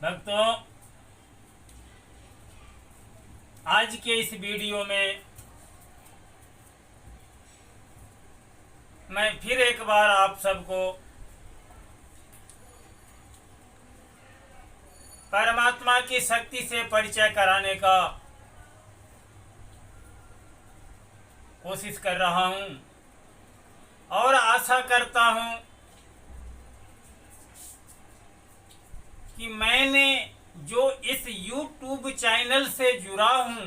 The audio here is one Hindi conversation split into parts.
भक्तों, आज के इस वीडियो में मैं फिर एक बार आप सबको परमात्मा की शक्ति से परिचय कराने का कोशिश कर रहा हूं और आशा करता हूं कि मैंने जो इस YouTube चैनल से जुड़ा हूं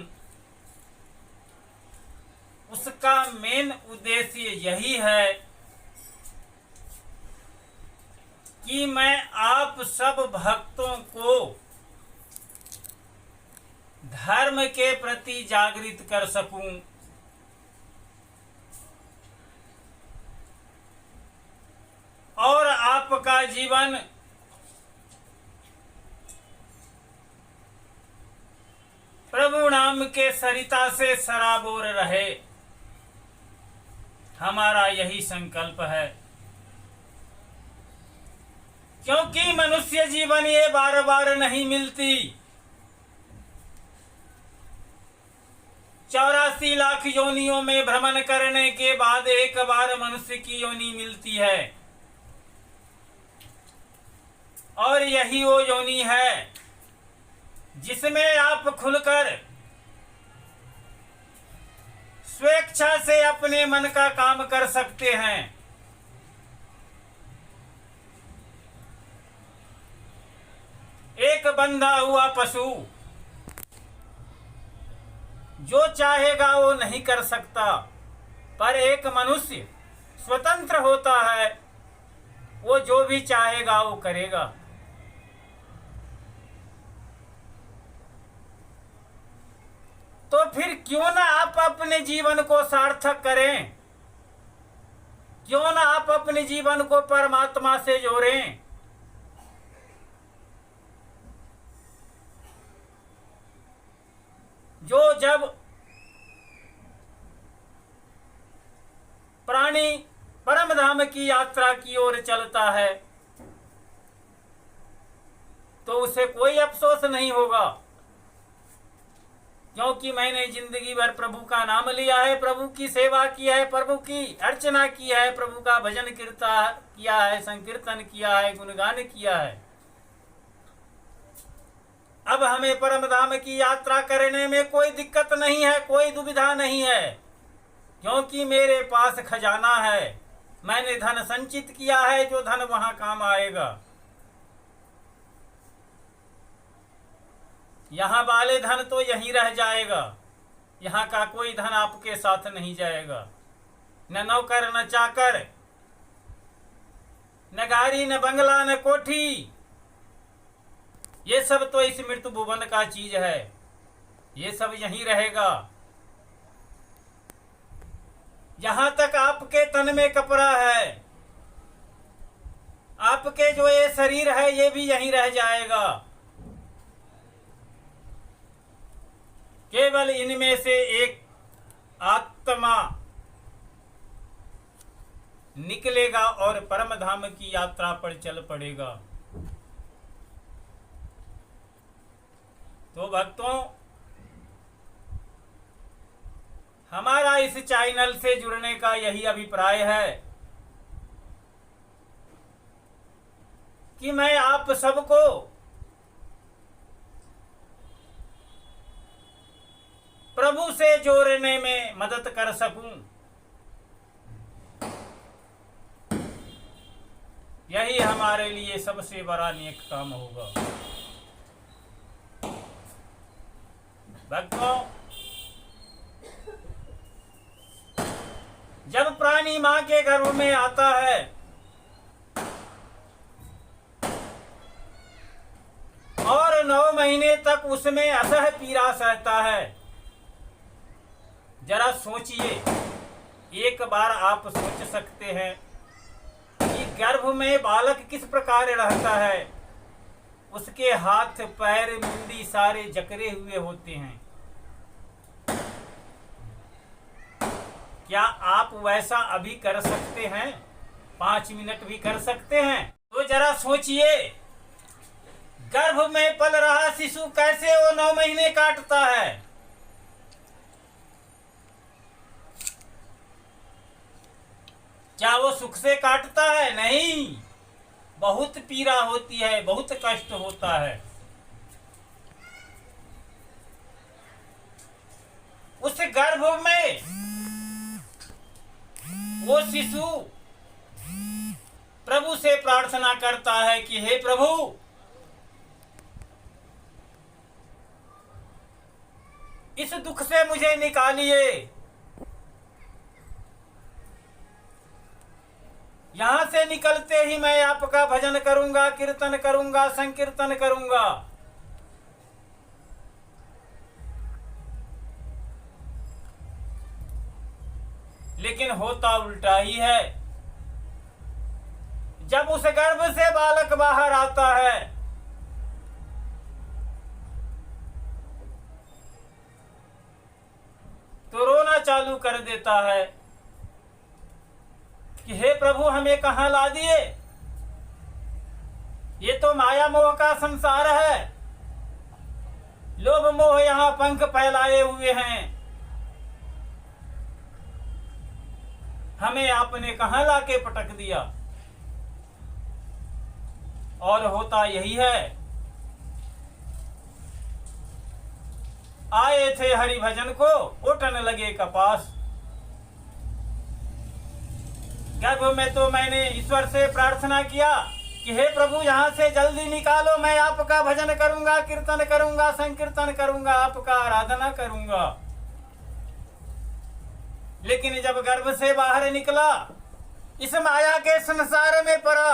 उसका मेन उद्देश्य यही है कि मैं आप सब भक्तों को धर्म के प्रति जागृत कर सकूं और आपका जीवन प्रभु नाम के सरिता से सराबोर रहे। हमारा यही संकल्प है, क्योंकि मनुष्य जीवन ये बार बार नहीं मिलती। 84 लाख योनियों में भ्रमण करने के बाद एक बार मनुष्य की योनि मिलती है और यही वो योनि है जिसमें आप खुलकर स्वेच्छा से अपने मन का काम कर सकते हैं। एक बंधा हुआ पशु जो चाहेगा वो नहीं कर सकता, पर एक मनुष्य स्वतंत्र होता है, वो जो भी चाहेगा वो करेगा। तो फिर क्यों ना आप अपने जीवन को सार्थक करें, क्यों ना आप अपने जीवन को परमात्मा से जोड़ें। जो जब प्राणी परम धाम की यात्रा की ओर चलता है तो उसे कोई अफसोस नहीं होगा, क्योंकि मैंने जिंदगी भर प्रभु का नाम लिया है, प्रभु की सेवा की है, प्रभु की अर्चना की है, प्रभु का भजन किया है, संकीर्तन किया है, गुणगान किया है। अब हमें परम धाम की यात्रा करने में कोई दिक्कत नहीं है, कोई दुविधा नहीं है, क्योंकि मेरे पास खजाना है। मैंने धन संचित किया है, जो धन वहां काम आएगा। यहाँ वाले धन तो यहीं रह जाएगा, यहाँ का कोई धन आपके साथ नहीं जाएगा। न नौकर न चाकर, न गाड़ी न बंगला न कोठी, ये सब तो इस मृत्यु भुवन का चीज है, ये सब यहीं रहेगा। जहां तक आपके तन में कपड़ा है, आपके जो ये शरीर है ये भी यहीं रह जाएगा। केवल इनमें से एक आत्मा निकलेगा और परम धाम की यात्रा पर चल पड़ेगा। तो भक्तों, हमारा इस चैनल से जुड़ने का यही अभिप्राय है कि मैं आप सबको प्रभु से जोड़ने में मदद कर सकूं। यही हमारे लिए सबसे बड़ा नेक काम होगा। भक्तों, जब प्राणी मां के गर्भ में आता है और 9 महीने तक उसमें असह पीड़ा सहता है, जरा सोचिए, एक बार आप सोच सकते हैं कि गर्भ में बालक किस प्रकार रहता है। उसके हाथ पैर मुंडी सारे जकड़े हुए होते हैं। क्या आप वैसा अभी कर सकते हैं? 5 मिनट भी कर सकते हैं? तो जरा सोचिए, गर्भ में पल रहा शिशु कैसे वो 9 महीने काटता है? क्या वो सुख से काटता है? नहीं, बहुत पीड़ा होती है, बहुत कष्ट होता है। उस गर्भ में वो शिशु प्रभु से प्रार्थना करता है कि हे प्रभु, इस दुख से मुझे निकालिए। यहां से निकलते ही मैं आपका भजन करूंगा, कीर्तन करूंगा, संकीर्तन करूंगा। लेकिन होता उल्टा ही है। जब उस गर्भ से बालक बाहर आता है तो रोना चालू कर देता है कि हे प्रभु, हमें कहां ला दिए? ये तो माया मोह का संसार है। लोभ मोह यहां पंख फैलाए हुए हैं। हमें आपने कहां लाके पटक दिया? और होता यही है। आए थे हरि भजन को, उठन लगे कपास। गर्भ में तो मैंने ईश्वर से प्रार्थना किया कि हे प्रभु, यहां से जल्दी निकालो, मैं आपका भजन करूंगा, कीर्तन करूंगा, संकीर्तन करूंगा, आपका आराधना करूंगा। लेकिन जब गर्भ से बाहर निकला, इस माया के संसार में पड़ा,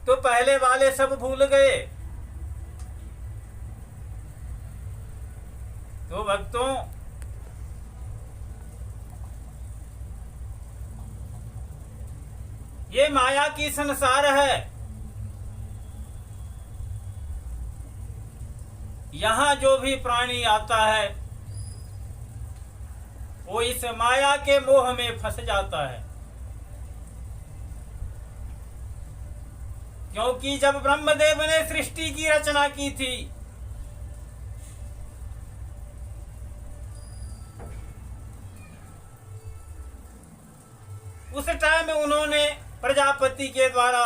तो पहले वाले सब भूल गए। तो भक्तों, ये माया की संसार है। यहां जो भी प्राणी आता है वो इस माया के मोह में फंस जाता है। क्योंकि जब ब्रह्मदेव ने सृष्टि की रचना की थी, उस टाइम उन्होंने प्रजापति के द्वारा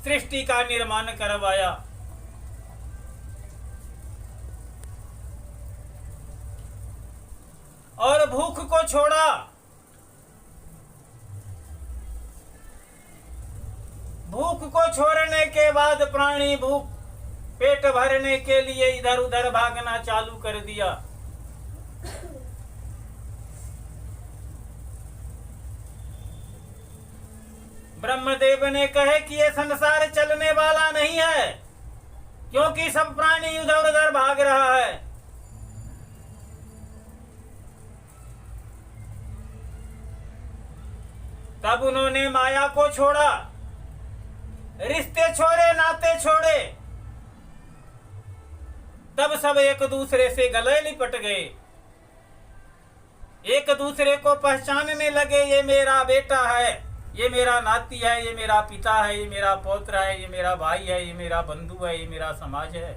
सृष्टि का निर्माण करवाया। और भूख को छोड़ा। भूख को छोड़ने के बाद प्राणी भूख पेट भरने के लिए इधर उधर भागना चालू कर दिया। ब्रह्मदेव ने कहे कि ये संसार चलने वाला नहीं है, क्योंकि सब प्राणी इधर उधर भाग रहा है। तब उन्होंने माया को छोड़ा, रिश्ते छोड़े, नाते छोड़े। तब सब एक दूसरे से गले लिपट गए, एक दूसरे को पहचानने लगे। ये मेरा बेटा है, ये मेरा नाती है, ये मेरा पिता है, ये मेरा पौत्र है, ये मेरा भाई है, ये मेरा बंधु है, ये मेरा समाज है।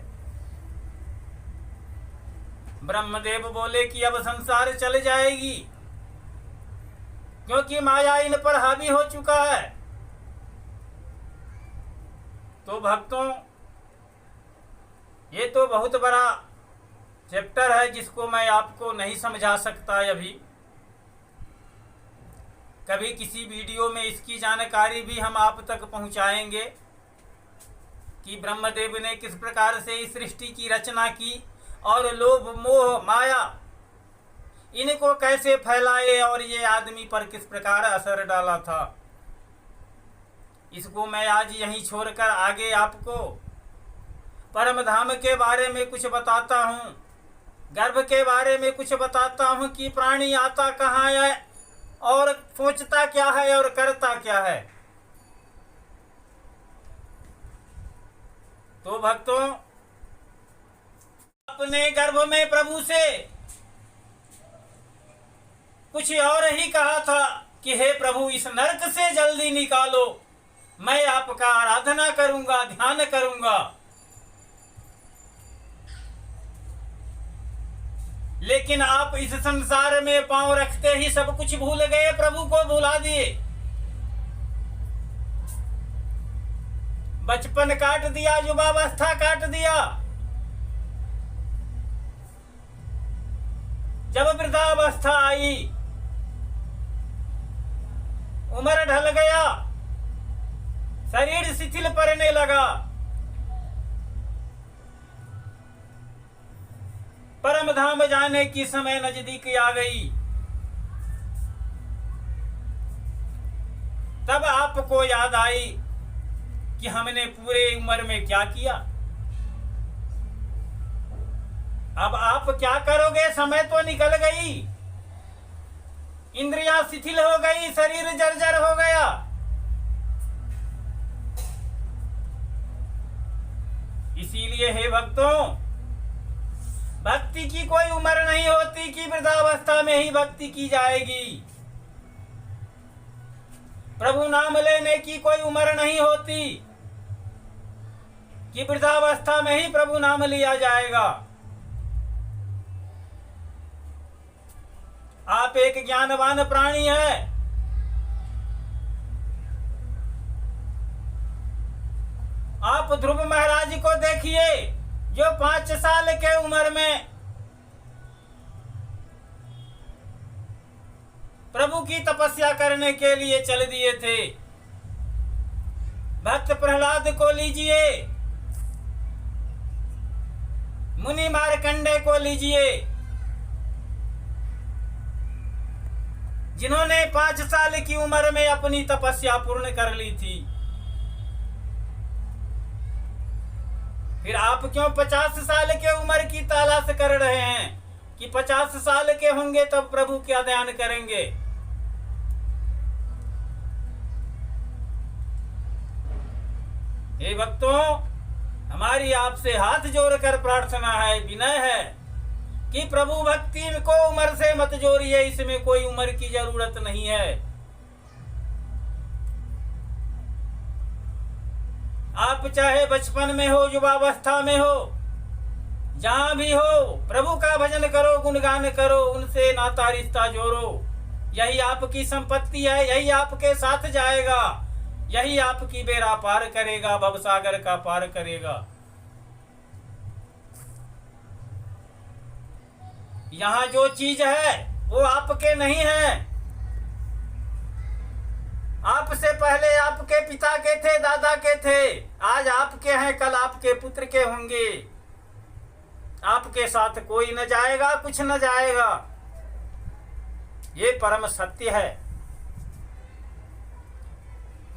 ब्रह्मदेव बोले कि अब संसार चल जाएगी, क्योंकि माया इन पर हावी हो चुका है। तो भक्तों, ये तो बहुत बड़ा चैप्टर है जिसको मैं आपको नहीं समझा सकता अभी। कभी किसी वीडियो में इसकी जानकारी भी हम आप तक पहुंचाएंगे कि ब्रह्मदेव ने किस प्रकार से इस सृष्टि की रचना की और लोभ मोह माया इनको कैसे फैलाए और ये आदमी पर किस प्रकार असर डाला था। इसको मैं आज यहीं छोड़कर आगे आपको परम धाम के बारे में कुछ बताता हूँ, गर्भ के बारे में कुछ बताता हूँ कि प्राणी आता कहाँ है और सोचता क्या है और करता क्या है। तो भक्तों, अपने गर्भ में प्रभु से कुछ और ही कहा था कि हे प्रभु इस नरक से जल्दी निकालो, मैं आपका आराधना करूंगा, ध्यान करूंगा। लेकिन आप इस संसार में पांव रखते ही सब कुछ भूल गए, प्रभु को भुला दिए। बचपन काट दिया, युवावस्था काट दिया। जब वृद्धावस्था आई, उम्र ढल गया, शरीर शिथिल पड़ने लगा, परम धाम जाने की समय नजदीक आ गई, तब आपको याद आई कि हमने पूरे उम्र में क्या किया। अब आप क्या करोगे? समय तो निकल गई, इंद्रियां शिथिल हो गई, शरीर जर्जर हो गया। इसीलिए हे भक्तों, भक्ति की कोई उम्र नहीं होती कि वृद्धावस्था में ही भक्ति की जाएगी। प्रभु नाम लेने की कोई उम्र नहीं होती कि वृद्धावस्था में ही प्रभु नाम लिया जाएगा। आप एक ज्ञानवान प्राणी है। आप ध्रुव महाराज को देखिए, जो 5 साल के उम्र में प्रभु की तपस्या करने के लिए चल दिए थे। भक्त प्रहलाद को लीजिए, मुनि मार्कंडे को लीजिए, जिन्होंने 5 साल की उम्र में अपनी तपस्या पूर्ण कर ली थी। फिर आप क्यों 50 साल के उम्र की तलाश कर रहे हैं कि 50 साल के होंगे तब प्रभु क्या ध्यान करेंगे? हे भक्तों, हमारी आपसे हाथ जोड़कर प्रार्थना है, विनय है कि प्रभु भक्ति को उम्र से मत जोड़िए। इसमें कोई उम्र की जरूरत नहीं है। आप चाहे बचपन में हो, युवावस्था में हो, जहां भी हो, प्रभु का भजन करो, गुणगान करो, उनसे नाता रिश्ता जोड़ो। यही आपकी संपत्ति है, यही आपके साथ जाएगा, यही आपकी बेड़ा पार करेगा, भवसागर का पार करेगा। यहाँ जो चीज है वो आपके नहीं है। आपसे पहले आपके पिता के थे, दादा के थे, आज आपके हैं, कल आपके पुत्र के होंगे। आपके साथ कोई न जाएगा, कुछ न जाएगा। ये परम सत्य है।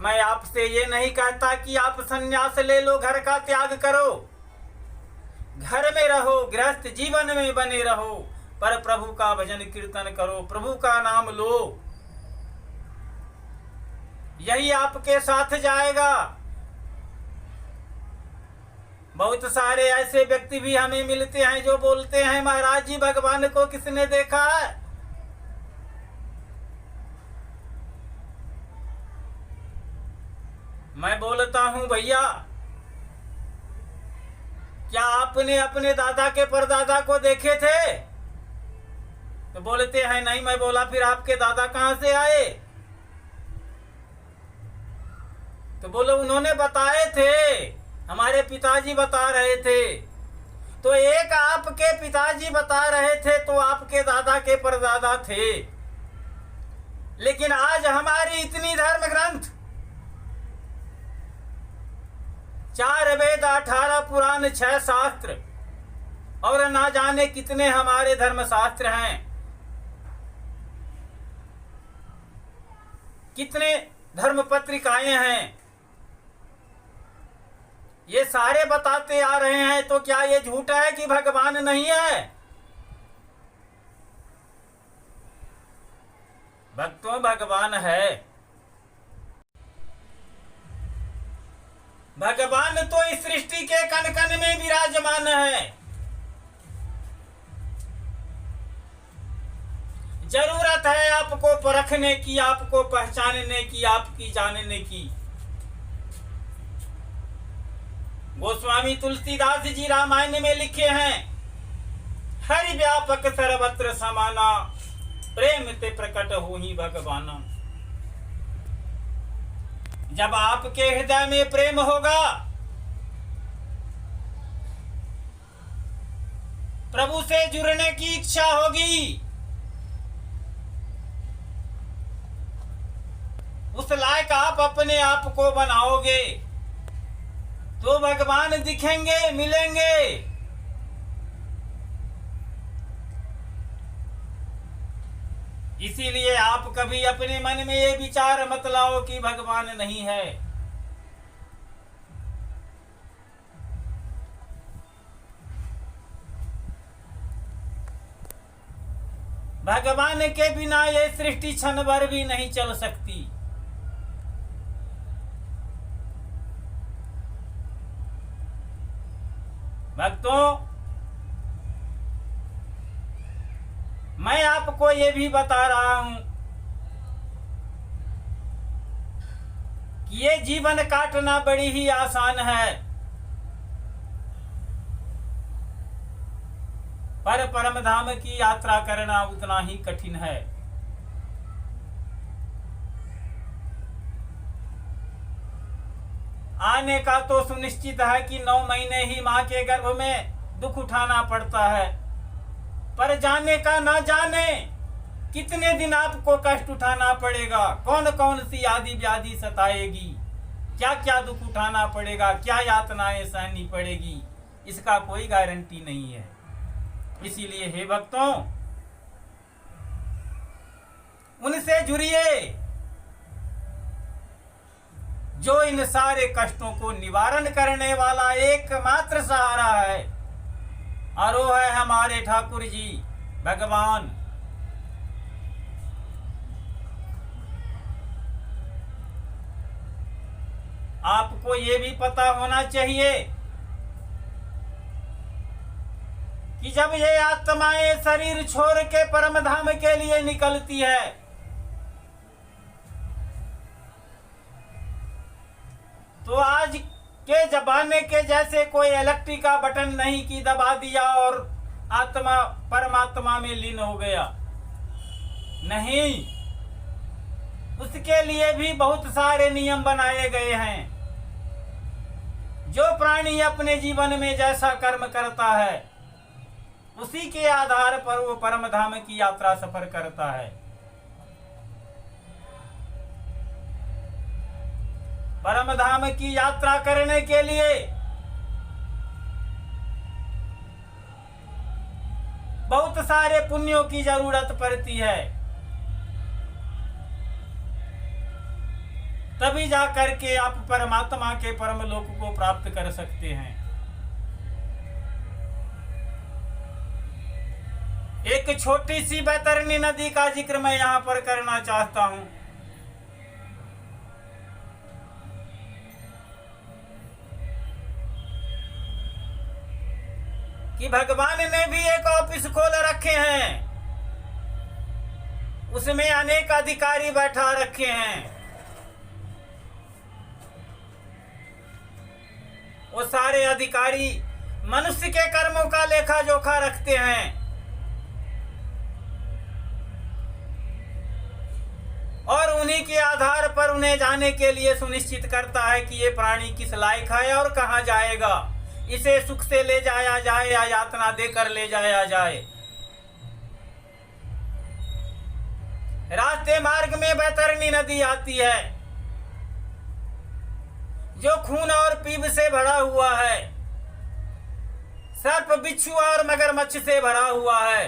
मैं आपसे ये नहीं कहता कि आप संन्यास ले लो, घर का त्याग करो, घर में रहो, गृहस्थ जीवन में बने रहो, पर प्रभु का भजन कीर्तन करो, प्रभु का नाम लो, यही आपके साथ जाएगा। बहुत सारे ऐसे व्यक्ति भी हमें मिलते हैं जो बोलते हैं, महाराज जी भगवान को किसने देखा है? मैं बोलता हूं, भैया क्या आपने अपने दादा के परदादा को देखे थे? तो बोलते हैं नहीं। मैं बोला फिर आपके दादा कहां से आए? तो बोलो उन्होंने बताए थे, हमारे पिताजी बता रहे थे। तो एक आपके पिताजी बता रहे थे तो आपके दादा के परदादा थे। लेकिन आज हमारी इतनी धर्म ग्रंथ, 4 वेद, 18 पुराण, 6 शास्त्र और ना जाने कितने हमारे धर्म शास्त्र हैं, कितने धर्म पत्रिकाएं हैं, ये सारे बताते आ रहे हैं। तो क्या ये झूठ है कि भगवान नहीं है? भक्तों, भगवान है। भगवान तो इस सृष्टि के कण कण में विराजमान है। जरूरत है आपको परखने की, आपको पहचानने की, आपकी जानने की। गोस्वामी तुलसीदास जी रामायण में लिखे हैं, हरि व्यापक सर्वत्र समाना, प्रेम ते प्रकट हो ही भगवाना। जब आपके हृदय में प्रेम होगा, प्रभु से जुड़ने की इच्छा होगी, उस लायक आप अपने आप को बनाओगे, तो भगवान दिखेंगे, मिलेंगे। इसीलिए आप कभी अपने मन में ये विचार मत लाओ कि भगवान नहीं है। भगवान के बिना ये सृष्टि क्षण भर भी नहीं चल सकती। भक्तों, मैं आपको ये भी बता रहा हूं कि ये जीवन काटना बड़ी ही आसान है, पर परम धाम की यात्रा करना उतना ही कठिन है। आने का तो सुनिश्चित है कि 9 महीने ही मां के गर्भ में दुख उठाना पड़ता है, पर जाने का ना जाने कितने दिन आपको कष्ट उठाना पड़ेगा, कौन कौन सी आदि व्याधि सताएगी, क्या क्या दुख उठाना पड़ेगा, क्या यातनाएं सहनी पड़ेगी, इसका कोई गारंटी नहीं है। इसीलिए हे भक्तों, उनसे जुड़िए जो इन सारे कष्टों को निवारण करने वाला एकमात्र सहारा है, और वो है हमारे ठाकुर जी भगवान। आपको ये भी पता होना चाहिए कि जब ये आत्माएं शरीर छोड़ के परम धाम के लिए निकलती है, तो आज के जमाने के जैसे कोई इलेक्ट्रिक का बटन नहीं कि दबा दिया और आत्मा परमात्मा में लीन हो गया। नहीं, उसके लिए भी बहुत सारे नियम बनाए गए हैं। जो प्राणी अपने जीवन में जैसा कर्म करता है, उसी के आधार पर वो परम धाम की यात्रा सफर करता है। परम धाम की यात्रा करने के लिए बहुत सारे पुण्यों की जरूरत पड़ती है, तभी जा करके आप परमात्मा के परम लोक को प्राप्त कर सकते हैं। एक छोटी सी बैतरणी नदी का जिक्र मैं यहां पर करना चाहता हूं। कि भगवान ने भी एक ऑफिस खोल रखे हैं, उसमें अनेक अधिकारी बैठा रखे हैं। वो सारे अधिकारी मनुष्य के कर्मों का लेखा जोखा रखते हैं और उन्हीं के आधार पर उन्हें जाने के लिए सुनिश्चित करता है कि ये प्राणी किस लायक है और कहां जाएगा, इसे सुख से ले जाया जाए या यातना देकर ले जाया जाए। रास्ते मार्ग में बैतरणी नदी आती है, जो खून और पीप से भरा हुआ है, सर्प बिच्छू और मगरमच्छ से भरा हुआ है,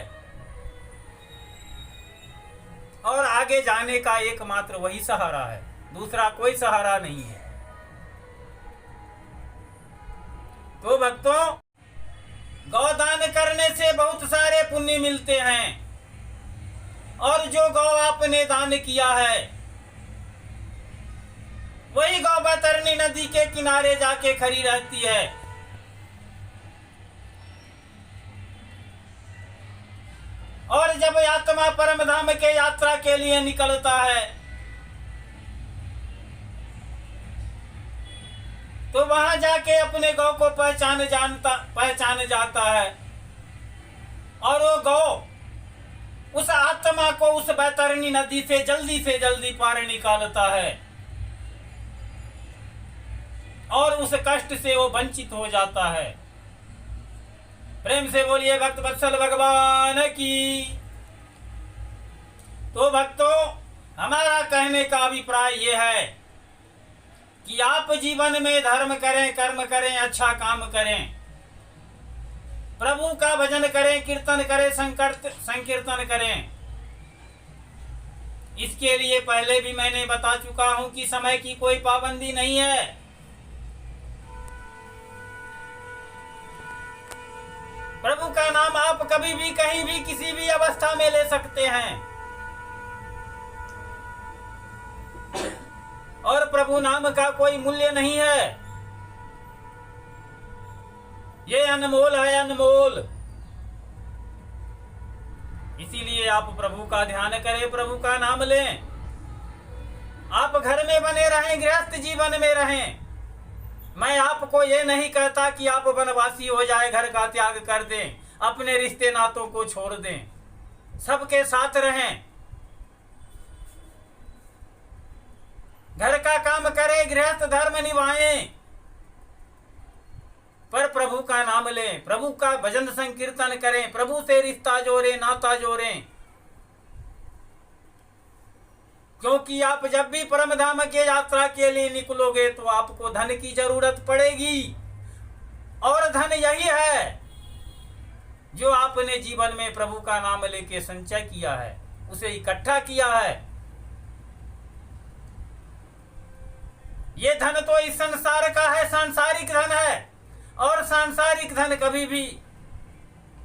और आगे जाने का एकमात्र वही सहारा है, दूसरा कोई सहारा नहीं है। तो भक्तों, गौदान करने से बहुत सारे पुण्य मिलते हैं, और जो गौ आपने दान किया है, वही गौ बैतरणी नदी के किनारे जाके खड़ी रहती है। और जब आत्मा परम धाम के यात्रा के लिए निकलता है तो वहां जाके अपने गौ को पहचान जाता है और वो गौ उस आत्मा को उस बैतरणी नदी से जल्दी पार निकालता है और उस कष्ट से वो वंचित हो जाता है। प्रेम से बोलिए भक्त वत्सल भगवान की। तो भक्तों, हमारा कहने का अभिप्राय ये है कि आप जीवन में धर्म करें, कर्म करें, अच्छा काम करें, प्रभु का भजन करें, कीर्तन करें, संकीर्तन करें। इसके लिए पहले भी मैंने बता चुका हूं कि समय की कोई पाबंदी नहीं है। प्रभु का नाम आप कभी भी, कहीं भी, किसी भी अवस्था में ले सकते हैं और प्रभु नाम का कोई मूल्य नहीं है। ये अनमोल है, अनमोल। इसीलिए आप प्रभु का ध्यान करें, प्रभु का नाम लें। आप घर में बने रहें, गृहस्थ जीवन में रहें। मैं आपको ये नहीं कहता कि आप वनवासी हो जाए, घर का त्याग कर दें, अपने रिश्ते नातों को छोड़ दें, सबके साथ रहें, घर का काम करें, गृहस्थ धर्म निभाएं, पर प्रभु का नाम लें, प्रभु का भजन संकीर्तन करें, प्रभु से रिश्ता जोड़ें, नाता जोड़ें। क्योंकि आप जब भी परम धाम के यात्रा के लिए निकलोगे तो आपको धन की जरूरत पड़ेगी और धन यही है जो आपने जीवन में प्रभु का नाम लेके संचय किया है, उसे इकट्ठा किया है। ये धन तो इस संसार का है, सांसारिक धन है और सांसारिक धन कभी भी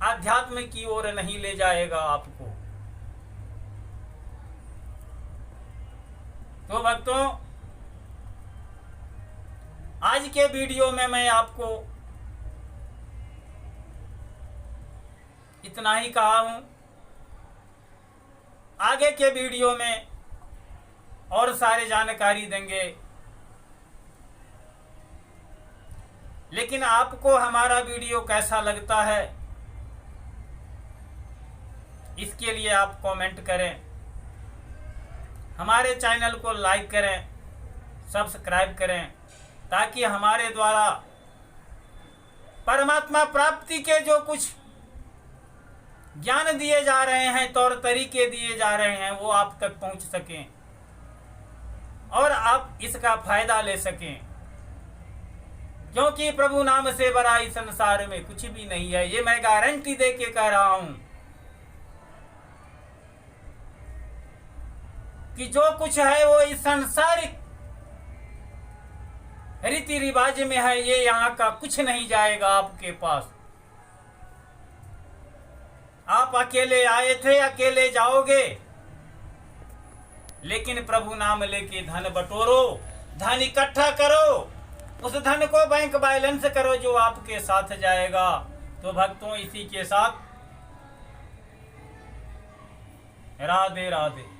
आध्यात्म की ओर नहीं ले जाएगा आपको। तो भक्तों, आज के वीडियो में मैं आपको इतना ही कहा हूं। आगे के वीडियो में और सारे जानकारी देंगे, लेकिन आपको हमारा वीडियो कैसा लगता है इसके लिए आप कमेंट करें, हमारे चैनल को लाइक करें, सब्सक्राइब करें, ताकि हमारे द्वारा परमात्मा प्राप्ति के जो कुछ ज्ञान दिए जा रहे हैं, तौर तरीके दिए जा रहे हैं, वो आप तक पहुंच सकें और आप इसका फायदा ले सकें। क्योंकि प्रभु नाम से बड़ा इस संसार में कुछ भी नहीं है, ये मैं गारंटी दे के कह रहा हूं कि जो कुछ है वो इस सांसारिक रीति रिवाज में है, ये यहाँ का कुछ नहीं जाएगा आपके पास। आप अकेले आए थे, अकेले जाओगे, लेकिन प्रभु नाम लेके धन बटोरो, धन इकट्ठा करो, उस धन को बैंक बैलेंस करो जो आपके साथ जाएगा। तो भक्तों, इसी के साथ राधे राधे।